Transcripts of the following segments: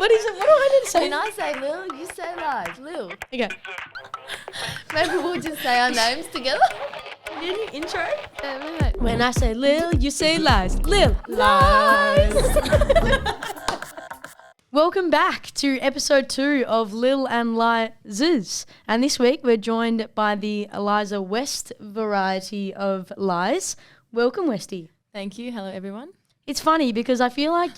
What is it? What do I need to say? When I say Lil, you say Lize. Lil. Okay. Maybe we'll just say our names together. Any intro? Yeah, When I say Lil, you say Lize. Lil. Lize. Welcome back to episode 2 of Lil and Lize's. And this week we're joined by the Eliza West variety of Lize. Welcome, Westy. Thank you. Hello, everyone. It's funny because I feel like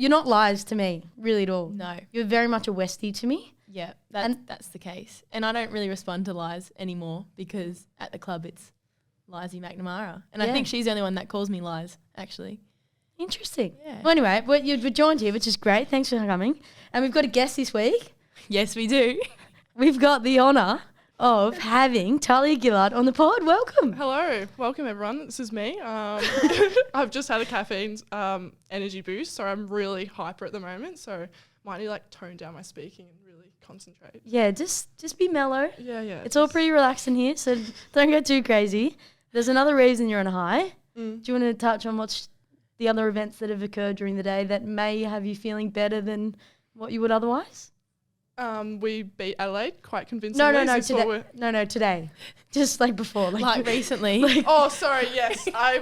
you're not Lize to me, really at all. No. You're very much a Westie to me. Yeah, that's the case. And I don't really respond to Lize anymore because at the club it's Lizzie McNamara. And I think she's the only one that calls me Lize, actually. Interesting. Yeah. Well, anyway, you're joined here, which is great. Thanks for coming. And we've got a guest this week. Yes, we do. We've got the honour of having Tahlia Gillard on the pod. Welcome. Hello. Welcome, everyone. This is me. I've just had a caffeine energy boost, so I'm really hyper at the moment. So might need to tone down my speaking and really concentrate. Yeah, just be mellow. Yeah. It's all pretty relaxed in here, so don't go too crazy. There's another reason you're on a high. Do you want to touch on what's the other events that have occurred during the day that may have you feeling better than what you would otherwise? We beat Adelaide quite convincingly. No, today. Just before. Like recently. Oh, sorry, yes. I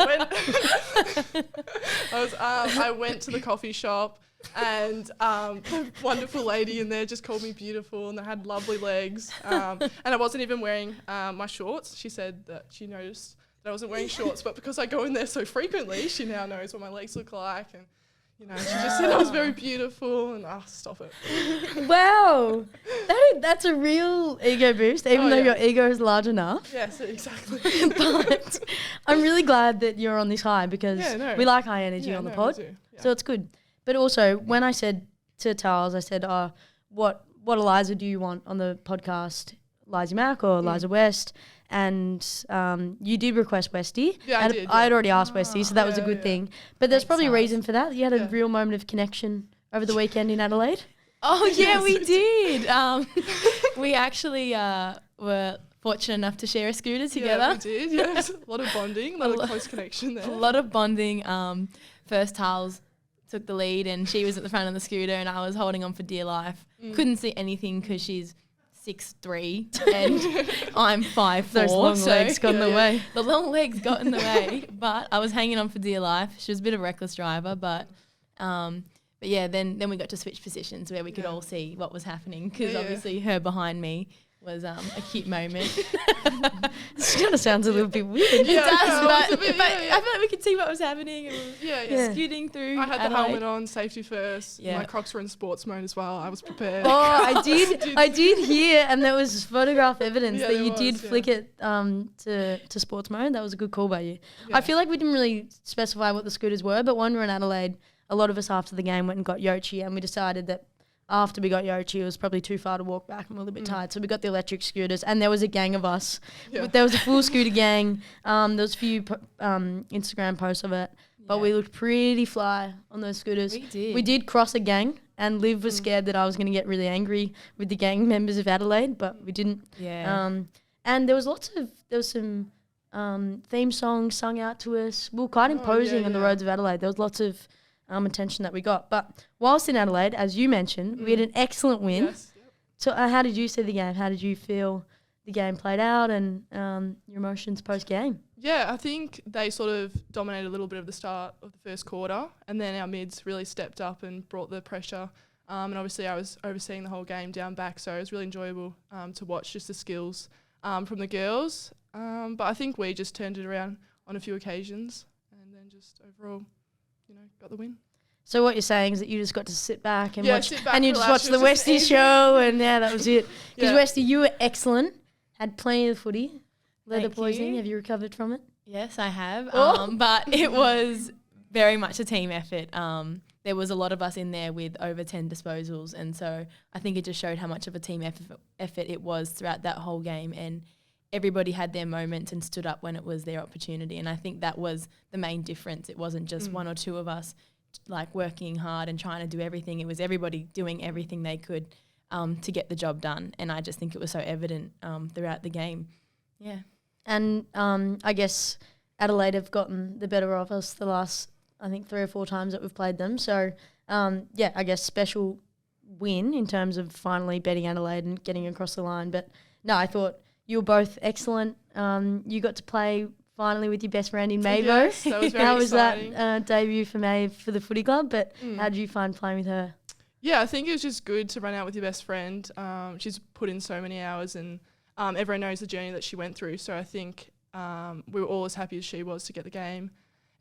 went to the coffee shop and the wonderful lady in there just called me beautiful and I had lovely legs. And I wasn't even wearing my shorts. She said that she noticed that I wasn't wearing shorts, but because I go in there so frequently, she now knows what my legs look like. And she just said I was very beautiful and stop it. Wow. That's a real ego boost, even though your ego is large enough. Yes, exactly. But I'm really glad that you're on this high because we like high energy on the pod. So it's good. But also, when I said to Charles, I said, what Eliza do you want on the podcast? Liza Mack or Eliza West? And you did request Westy. Yeah, I did. I had already asked Westy, so that was a good thing. But there's probably a reason for that. You had a real moment of connection over the weekend in Adelaide. Oh, yeah, we did. We actually were fortunate enough to share a scooter together. Yeah, we did. Yes. A lot of bonding, a lot of close connection there. A lot of bonding. First, Charles took the lead and she was at the front of the scooter and I was holding on for dear life. Couldn't see anything because she's 6'3" and I'm 5'4". Those long legs got in the way. The long legs got in the way, but I was hanging on for dear life. She was a bit of a reckless driver, but yeah, then we got to switch positions where we could all see what was happening because obviously her behind me was a cute moment. This kind of sounds a little bit weird. It does, but I feel like we could see what was happening. Scooting through. I had Adelaide. the helmet on, safety first. My Crocs were in sports mode as well. I was prepared. Oh, I did hear, and there was photograph evidence that you did flick it to sports mode. That was a good call by you. I feel like we didn't really specify what the scooters were, but when we were in Adelaide, a lot of us after the game went and got Yochi, and we decided that after we got Yochi, it was probably too far to walk back and we were a little bit tired. So we got the electric scooters and there was a gang of us. Yeah. There was a full scooter gang. There was a few Instagram posts of it. But we looked pretty fly on those scooters. We did cross a gang and Liv was scared that I was going to get really angry with the gang members of Adelaide, but we didn't. Yeah. And there was some theme songs sung out to us. We were quite imposing on the roads of Adelaide. There was lots of attention that we got. But whilst in Adelaide, as you mentioned, we had an excellent win. Yes. Yep. So how did you see the game? How did you feel the game played out and your emotions post-game? Yeah, I think they sort of dominated a little bit of the start of the first quarter and then our mids really stepped up and brought the pressure. And obviously I was overseeing the whole game down back, so it was really enjoyable to watch just the skills from the girls. But I think we just turned it around on a few occasions and then just overall got the win. So what you're saying is that you just got to sit back and watch, and you just watched the Westie show, and that was it. Because Westie, you were excellent, had plenty of footy, leather poisoning. Have you recovered from it? Yes, I have. But it was very much a team effort. There was a lot of us in there with over 10 disposals, and so I think it just showed how much of a team effort it was throughout that whole game, and everybody had their moments and stood up when it was their opportunity. And I think that was the main difference. It wasn't just one or two of us working hard and trying to do everything. It was everybody doing everything they could to get the job done. And I just think it was so evident throughout the game. Yeah. And I guess Adelaide have gotten the better of us the last, I think, 3 or 4 times that we've played them. So I guess special win in terms of finally beating Adelaide and getting across the line. But no, I thought you were both excellent. You got to play finally with your best friend in Mavo. Yes, that was very How was exciting. that debut for Maeve for the footy club? But how did you find playing with her? Yeah, I think it was just good to run out with your best friend. She's put in so many hours, and everyone knows the journey that she went through. So I think we were all as happy as she was to get the game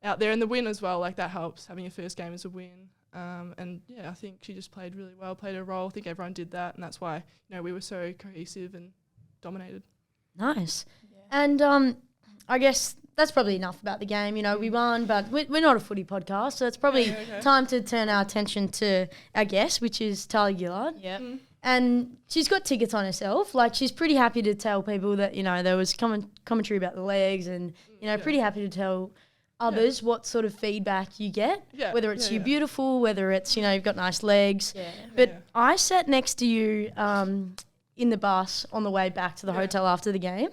out there, and the win as well. Like, that helps, having your first game as a win. And yeah, I think she just played really well, played her role. I think everyone did that, and that's why we were so cohesive and dominated. Nice. Yeah. And I guess that's probably enough about the game. We won, but we're not a footy podcast, so it's probably time to turn our attention to our guest, which is Tahlia Gillard. Yeah. And she's got tickets on herself. Like, she's pretty happy to tell people that, there was commentary about the legs and, pretty happy to tell others what sort of feedback you get, whether it's you're beautiful, whether it's, you've got nice legs. Yeah. But I sat next to you in the bus on the way back to the hotel after the game.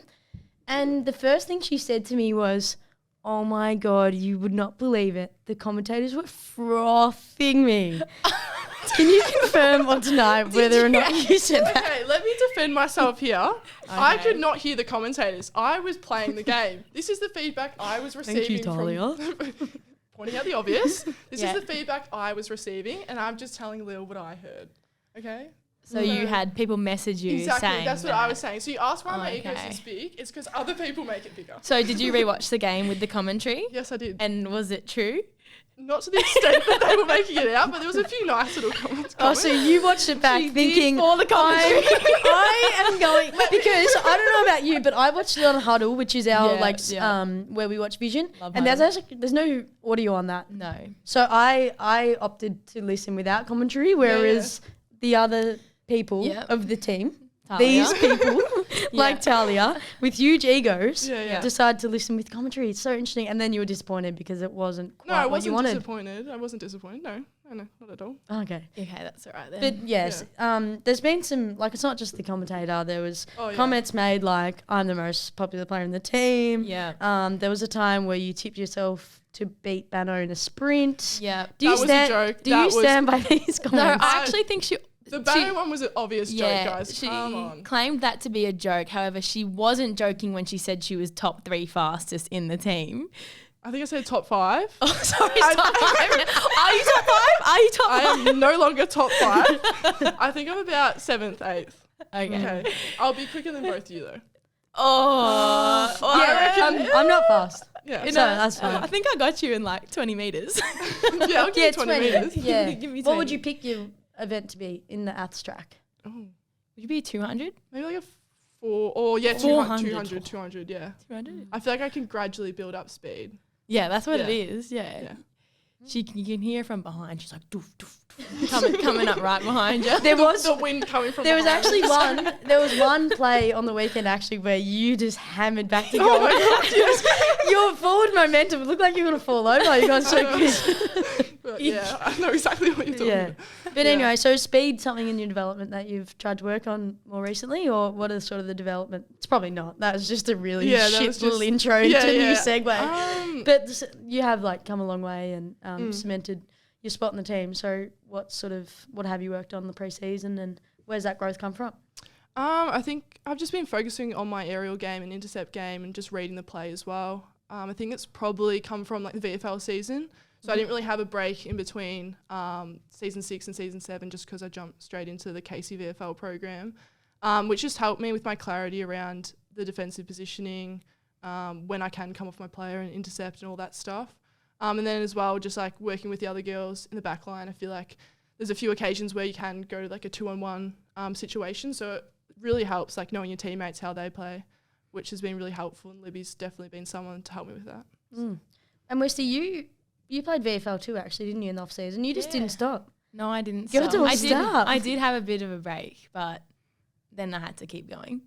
And the first thing she said to me was, "Oh my God, you would not believe it. The commentators were frothing me." Can you confirm or deny whether or not you said that? Okay, let me defend myself here. Okay. I could not hear the commentators. I was playing the game. This is the feedback I was receiving. Thank you, Tahlia. Pointing out the obvious. This is the feedback I was receiving, and I'm just telling Lil what I heard. Okay? So you had people message you exactly, saying that's what I was saying. So you asked why my ego is so big. It's because other people make it bigger. So did you rewatch the game with the commentary? Yes, I did. And was it true? Not to the extent that they were making it out, but there was a few nice little comments. Oh, so you watched it back thinking, for the commentary. I am going, because I don't know about you, but I watched it on Huddle, which is our where we watch Vision. Love and there's no audio on that. No. So I opted to listen without commentary, whereas the other people of the team, these people, like Tahlia, with huge egos, decide to listen with commentary. It's so interesting. And then you were disappointed because it wasn't quite what you wanted. I wasn't disappointed. No, not at all. Okay. Okay, that's all right then. But yes, there's been some, like, it's not just the commentator. There was comments made like, "I'm the most popular player in the team." Yeah. There was a time where you tipped yourself to beat Banner in a sprint. Yeah. Do you stand by these comments? No, I actually think the Banner one was an obvious joke, guys. She Come on. claimed that to be a joke. However, she wasn't joking when she said she was top 3 fastest in the team. I think I said top 5. Oh, sorry, top 5. Are you top 5? Are you top 5? I am no longer top 5. I think I'm about 7th, 8th. Okay. I'll be quicker than both of you, though. I'm not fast. Yeah. So that's fine. I think I got you in like 20 metres. I'll give you 20 metres. Yeah. Give me 20. What would you pick your event to be in the Aths track? Oh. Would you be 200? Maybe like a 4 or 200, 200, yeah. 200? I feel like I can gradually build up speed. Yeah, that's what it is. Yeah. You can hear from behind. She's like, doof, doof, doof, coming up right behind you. There was the wind coming from There was behind. actually there was one play on the weekend actually where you just hammered back to goal. Oh my God, Your forward momentum looked like you were going to fall over. You're going so quick. But yeah, I know exactly what you're talking about. But anyway, so speed something in your development that you've tried to work on more recently, or what are sort of the development? It's probably not. That was just a really shit little intro to new segue. But you have like come a long way and cemented your spot in the team. So what have you worked on the pre-season, and where's that growth come from? I think I've just been focusing on my aerial game and intercept game and just reading the play as well. I think it's probably come from like the VFL season. So I didn't really have a break in between season 6 and season 7 just because I jumped straight into the Casey VFL program, which just helped me with my clarity around the defensive positioning, when I can come off my player and intercept and all that stuff. And then as well, just like working with the other girls in the back line, I feel like there's a few occasions where you can go to like a 2-on-1 situation. So it really helps like knowing your teammates, how they play, which has been really helpful. And Libby's definitely been someone to help me with that. And Westy, you played VFL too, actually, didn't you, in the off-season? You just didn't stop. No, I didn't Go stop. to stop. I did have a bit of a break, but then I had to keep going.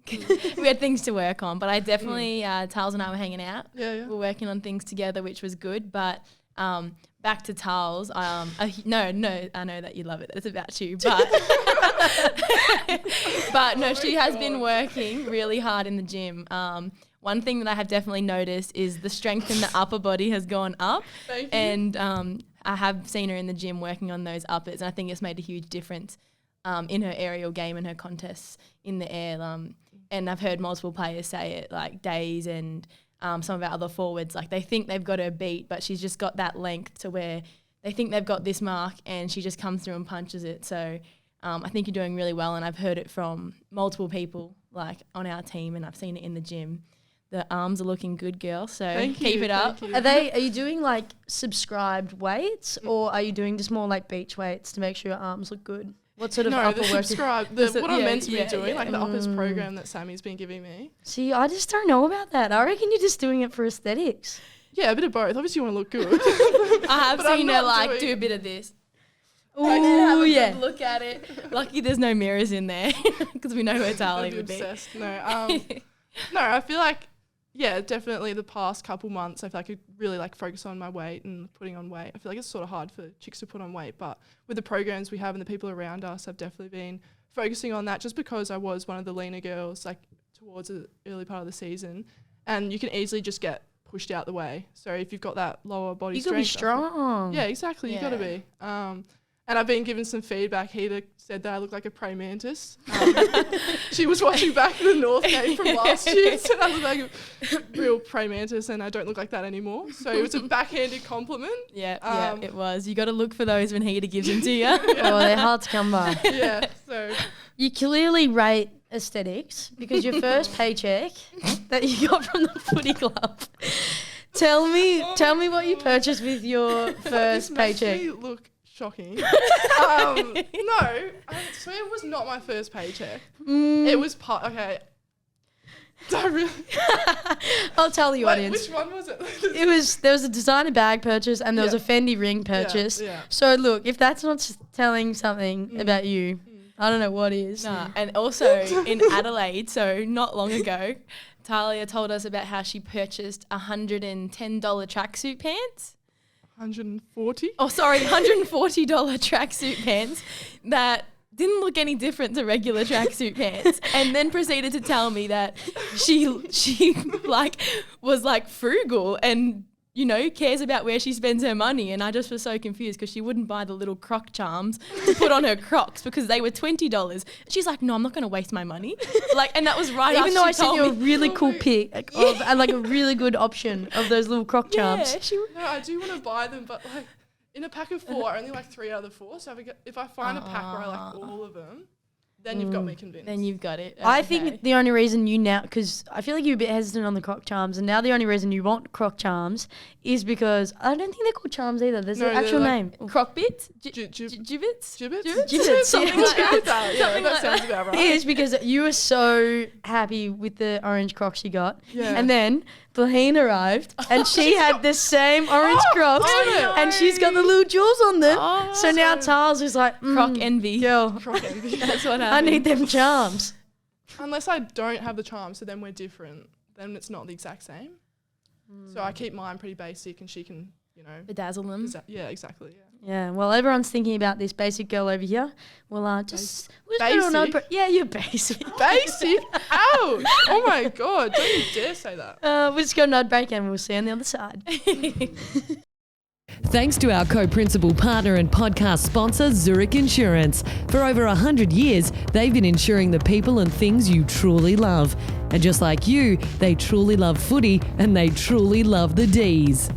We had things to work on, but I definitely, Tals and I were hanging out. We were working on things together, which was good. But back to Tals, no, I know that you love it. It's about you, but but no, she has been working really hard in the gym. One thing that I have definitely noticed is the strength in the upper body has gone up. Thank you. And I have seen her in the gym working on those uppers, and I think it's made a huge difference in her aerial game and her contests in the air. And I've heard multiple players say it, like Daze and some of our other forwards, like they think they've got her beat, but she's just got that length to where they think they've got this mark and she just comes through and punches it. So I think you're doing really well, and I've heard it from multiple people like on our team, and I've seen it in the gym. The arms are looking good, girl, so keep it up. Are you doing like subscribed weights, or are you doing just more like beach weights to make sure your arms look good? What sort of upper work? What I'm meant to be doing, like the uppers program that Sammy's been giving me. See, I just don't know about that. I reckon you're just doing it for aesthetics. Yeah, a bit of both. Obviously, you want to look good. I have seen her like do a bit of this. Oh yeah. Good look at it. Lucky there's no mirrors in there because we know where Tahlia would be. No, I feel like definitely the past couple months I feel like I could really like focus on my weight and putting on weight. I feel like it's sort of hard for chicks to put on weight, but with the programs we have and the people around us, I've definitely been focusing on that just because I was one of the leaner girls like towards the early part of the season, and you can easily just get pushed out the way. So if you've got that lower body strength, you could be strong. Yeah, exactly. You got to be. And I've been given some feedback. Heather said that I look like a praying mantis. She was watching back the North game from last year and said I look like a real praying mantis, and I don't look like that anymore. So it was a backhanded compliment. Yeah, it was. You got to look for those when Heather gives them to you. Oh, they're hard to come by. Yeah, so. You clearly rate aesthetics because your first paycheck that you got from the footy club. Tell me what you purchased with your first paycheck. Makes me look shocking. No, I swear it was not my first paycheck. It was okay. Don't really. I'll tell the audience. Which one was it? There was a designer bag purchase and there was a Fendi ring purchase. Yeah. So look, if that's not telling something about you, I don't know what is. Nah. And also in Adelaide, so not long ago, Tahlia told us about how she purchased $110 tracksuit pants. 140? Oh, sorry, $140 tracksuit pants that didn't look any different to regular tracksuit pants, and then proceeded to tell me that she like was like frugal and, you know, cares about where she spends her money. And I just was so confused because she wouldn't buy the little croc charms to put on her crocs because they were $20. She's like, no, I'm not going to waste my money. Like, and that was right. Even though I sent you a really cool pic and like a really good option of those little croc charms. No, I do want to buy them, but like in a pack of 4, I only like 3 out of the 4. So if I find a pack where I like all of them, then you've got me convinced. Then you've got it. Okay. I think the only reason you now, because I feel like you're a bit hesitant on the croc charms, and now the only reason you want croc charms is because I don't think they're called charms either. There's an actual name. Croc bits? Gibbets? Gibbets. Something like that. Yeah, that sounds about right. It is because you were so happy with the orange crocs you got. Yeah. And then Baheen arrived and she had the same orange crocs and she's got the little jewels on them. So now Tars is like, croc envy. Girl, Croc envy. That's what happened. I need them charms. Unless I don't have the charms, so then we're different. Then it's not the exact same. So I keep mine pretty basic and she can, you know. Bedazzle them. Yeah, exactly. Yeah. Yeah, well, everyone's thinking about this basic girl over here. Well, we'll just basic? Yeah, you're basic. Basic? Ouch! Oh my God, don't you dare say that. We'll just go nod break and we'll see you on the other side. Thanks to our co-principal partner and podcast sponsor, Zurich Insurance. For over 100 years, they've been insuring the people and things you truly love. And just like you, they truly love footy and they truly love the D's.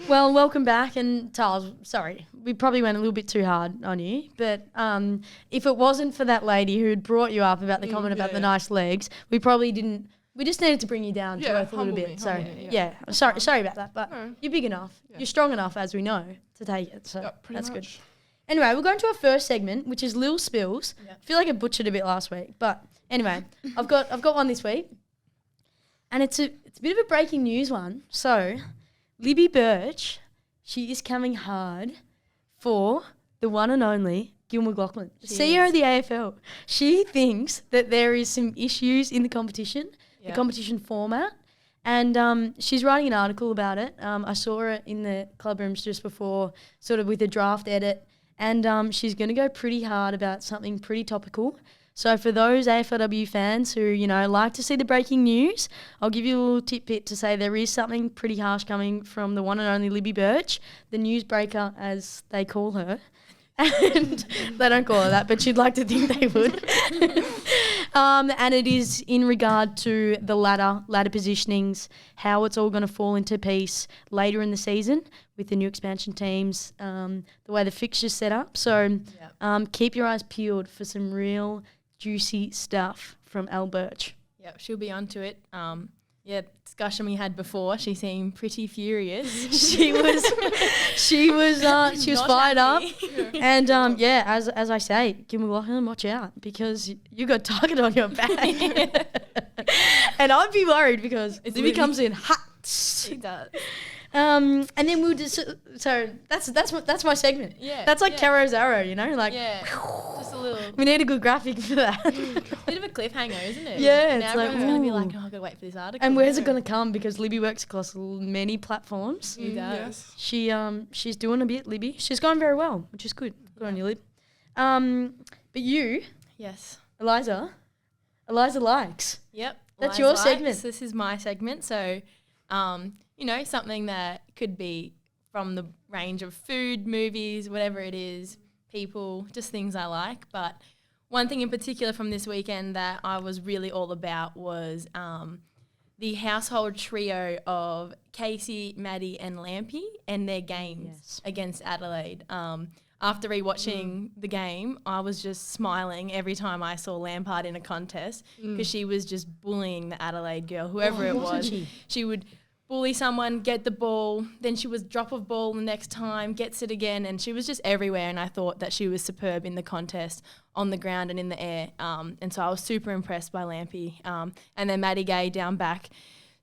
Well, welcome back. And Tars, sorry, we probably went a little bit too hard on you. But if it wasn't for that lady who had brought you up about the comment about the nice legs, we probably didn't. We just needed to bring you down to earth a little bit. Sorry about that. But you're big enough. Yeah. You're strong enough, as we know, to take it. So that's good. Anyway, we'll go into our first segment, which is Lil Spills. Yeah. I feel like I butchered a bit last week. But anyway, I've got one this week. And it's a bit of a breaking news one. So Libby Birch, she is coming hard for the one and only Gil McLachlan, CEO of the AFL. She thinks that there is some issues in the competition, the competition format, and she's writing an article about it. I saw her in the club rooms just before, sort of with a draft edit, and she's going to go pretty hard about something pretty topical, So for those AFLW fans who, like to see the breaking news, I'll give you a little tidbit to say there is something pretty harsh coming from the one and only Libby Birch, the newsbreaker as they call her. And they don't call her that, but she'd like to think they would. And it is in regard to the ladder positionings, how it's all going to fall into piece later in the season with the new expansion teams, the way the fixture's set up. So keep your eyes peeled for some real juicy stuff from Elle Birch. Yep, she'll be onto it. Discussion we had before, she seemed pretty furious. She was fired up. And as I say, Kim McLaughlin, watch out because you got target on your back. And I'd be worried because Libby comes in hot. She does. And then we'll just that's my segment. Yeah, that's like Caro's arrow, just a little. We need a good graphic for that. Bit of a cliffhanger, isn't it? Yeah, now it's like everyone's gonna be like, I've got to wait for this article. And where's it gonna come? Because Libby works across many platforms. She does. Yes. She's doing a bit, Libby. She's going very well, which is good. Good on you, Lib. But you, yes, Eliza likes. Yep, That's Lize your likes. segment. This is my segment. So, something that could be from the range of food, movies, whatever it is, people, just things I like. But one thing in particular from this weekend that I was really all about was the household trio of Casey, Maddi and Lampy and their games against Adelaide. After rewatching the game, I was just smiling every time I saw Lampard in a contest because she was just bullying the Adelaide girl, whoever it was. She would bully someone, get the ball, then she was drop of ball the next time, gets it again, and she was just everywhere, and I thought that she was superb in the contest on the ground and in the air. And so I was super impressed by Lampy. And then Maddi Gay down back,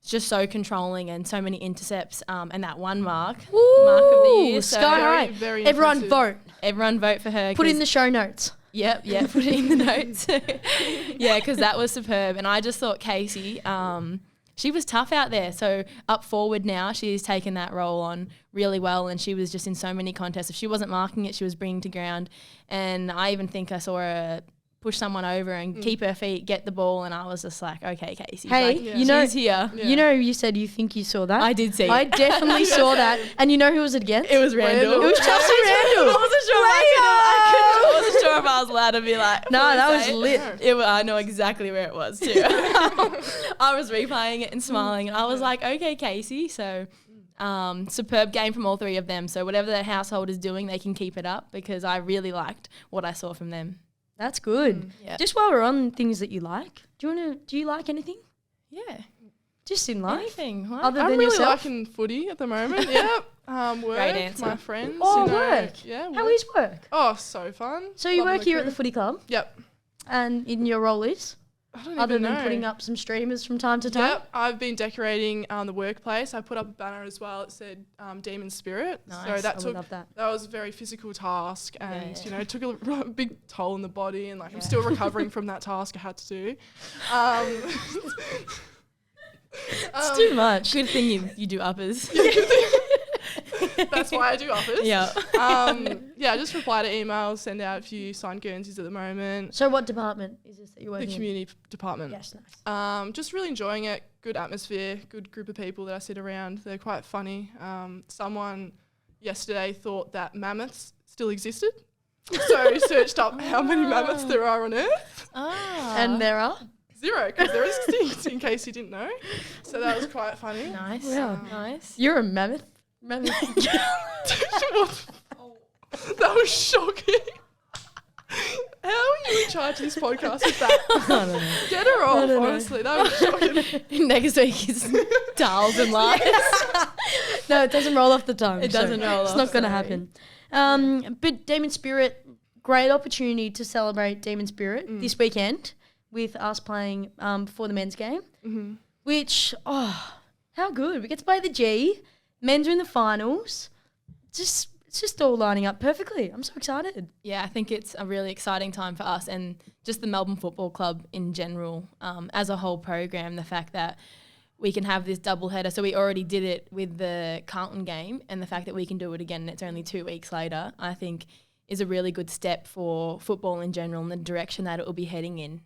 just so controlling and so many intercepts, and that one mark of the year. Sky So high. very Everyone impressive. vote. everyone vote for her. Put in the show notes. Yep, put it in the notes. Because that was superb. And I just thought Casey, she was tough out there. So up forward now, she's taken that role on really well, and she was just in so many contests. If she wasn't marking it, she was bringing to ground. And I even think I saw her push someone over and keep her feet, get the ball, and I was just like, okay, Casey. Hey, like, she's here. Yeah. You said you think you saw that. I did see. I definitely saw that. And you know who was it against? It was Randall. It was Chelsea Randall. I wasn't sure if I was allowed to be like. No, that was say it. lit. I know exactly where it was too. I was replaying it and smiling, and I was like, okay, Casey. So, superb game from all three of them. So whatever that household is doing, they can keep it up because I really liked what I saw from them. That's good. Yeah. Just while we're on things that you like, do you like anything? Yeah. Just in life? Anything. Like, Other I'm than really yourself? liking footy at the moment. Work, Great answer. my friends. Oh, work. Yeah. How work. is work? Oh, so fun. So you Loving work here at crew. the footy club, Yep. and in your role is? I don't Other even than know. putting up some streamers from time to time? Yep, I've been decorating the workplace. I put up a banner as well. It said Demon Spirit. Nice. So I that would took love that. was a very physical task, and Yeah. it took a big toll on the body, and I'm still recovering from that task I had to do. It's too much. good thing you do uppers. That's why I do offers. Yeah. I just reply to emails, send out a few signed Guernseys at the moment. So what department is this that you're The working in? community department. Yes, nice. Just really enjoying it. Good atmosphere, good group of people that I sit around. They're quite funny. Someone yesterday thought that mammoths still existed. So he searched up how many mammoths there are on Earth. And there are? 0, because they're extinct, in case you didn't know. So that was quite funny. Nice. Wow. Nice. You're a mammoth? What? That was shocking. How are you in charge of this podcast with that? I don't know. Get her off, don't know. honestly. That was shocking. Next week is Darls and Lies. No, it doesn't roll off the tongue. It doesn't roll It's off, not going to sorry. happen. But Demon Spirit, great opportunity to celebrate Demon Spirit this weekend with us playing before the men's game, which, how good. We get to play the G. Men's are in the finals. It's just all lining up perfectly. I'm so excited. Yeah, I think it's a really exciting time for us and just the Melbourne Football Club in general, as a whole program, the fact that we can have this double header. So we already did it with the Carlton game, and the fact that we can do it again and it's only 2 weeks later, I think is a really good step for football in general and the direction that it will be heading in.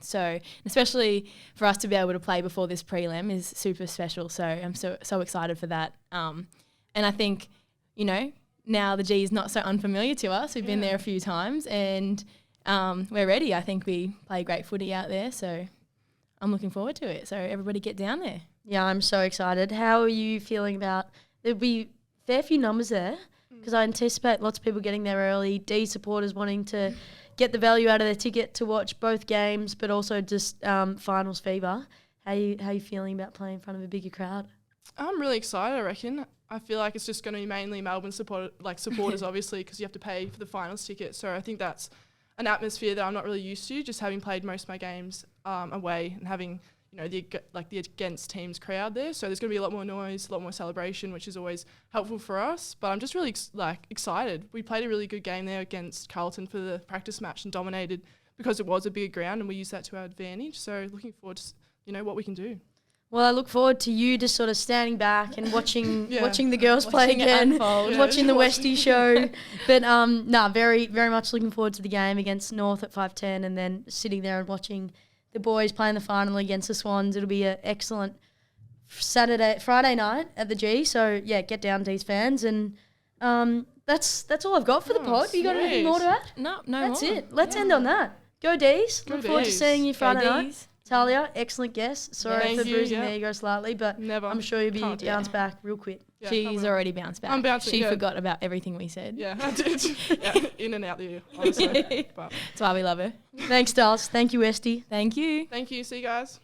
So especially for us to be able to play before this prelim is super special. So I'm so excited for that. And I think, you know, now the G is not so unfamiliar to us. We've been there a few times and we're ready. I think we play great footy out there. So I'm looking forward to it. So everybody get down there. Yeah, I'm so excited. How are you feeling about, there'll be a fair few numbers there, because I anticipate lots of people getting there early, D supporters wanting to get the value out of their ticket to watch both games, but also just finals fever. How you feeling about playing in front of a bigger crowd? I'm really excited, I reckon. I feel like it's just going to be mainly Melbourne supporters, obviously, because you have to pay for the finals ticket. So I think that's an atmosphere that I'm not really used to, just having played most of my games away and having, you know, the against teams crowd there. So there's going to be a lot more noise, a lot more celebration, which is always helpful for us. But I'm just really excited. We played a really good game there against Carlton for the practice match and dominated because it was a bigger ground and we used that to our advantage. So looking forward to, you know, what we can do. Well, I look forward to you just sort of standing back and watching the girls play again, watching the Westie show. But very, very much looking forward to the game against North at 5:10 and then sitting there and watching the boys playing the final against the Swans. It'll be an excellent Friday night at the G. So, yeah, get down, D's fans. And that's all I've got for the pod. You got anything more to add? No That's more. it. Let's end on that. Go D's. Look forward to D's. seeing you Friday Go night. D's. Tahlia, excellent guest. Sorry Thank for you, bruising the ego slightly, but Never. I'm sure you'll be Can't do bounced back real quick. Yeah, She's already bounced back. I'm bouncing, She yeah. forgot about everything we said. Yeah, I did. In and out there, honestly. But That's why we love her. Thanks, Dals. Thank you, Esty. Thank you. thank you. See you guys.